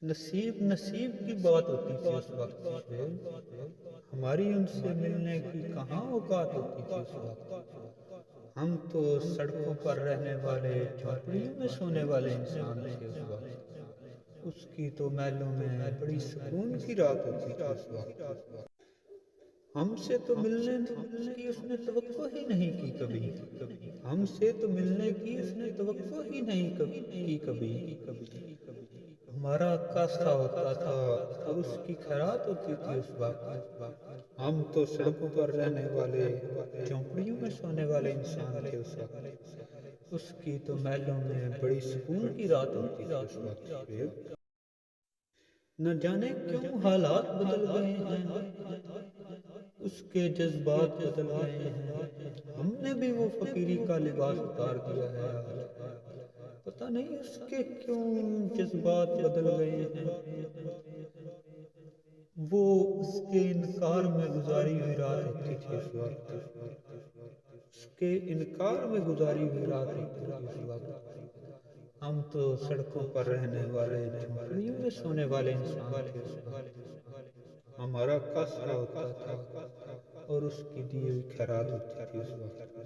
نصیب نصیب کی بات ہوتی تھی اس وقت سے، ہماری ان سے ملنے کی کہاں اوقات ہوتی تھی اس وقت۔ ہم تو سڑکوں پر رہنے والے، جھونپڑیوں میں سونے والے انسان تھے اس وقت۔ اس کی تو محلوں میں بڑی سکون کی رات ہوتی تھی اس وقت۔ ہم سے تو ملنے کی اس نے توقع ہی نہیں کی کبھی، ہم سے تو ملنے کی اس نے توقع ہی نہیں کی کبھی۔ ہمارا کاسا ہوتا تھا اور اس کی خیرات ہوتی تھی اس وقت۔ ہم تو سڑکوں پر رہنے والے، جھونپڑیوں میں سونے والے انسان تھے اس وقت۔ اس کی تو محلوں میں بڑی سکون کی رات ہوتی تھی اس وقت۔ نہ جانے کیوں حالات بدل گئے ہیں، اس کے جذبات بدل گئے ہیں، ہم نے بھی وہ فقیری کا لباس اتار دیا ہے آج۔ پتہ نہیں اس کے کیوں جذبات بدل گئے ہیں۔ وہ اس کے انکار میں گزاری ہوئی رات ہوتی تھی اس وقت، اس کے انکار میں گزاری ہوئی رات ہوتی تھی اس وقت۔ ہم تو سڑکوں پر رہنے والے، جھونپڑیوں میں سونے والے انسان تھے اس وقت۔ ہمارا کاسا ہوتا تھا اور اس کی دی ہوئی خیرات ہوتی تھی اس وقت۔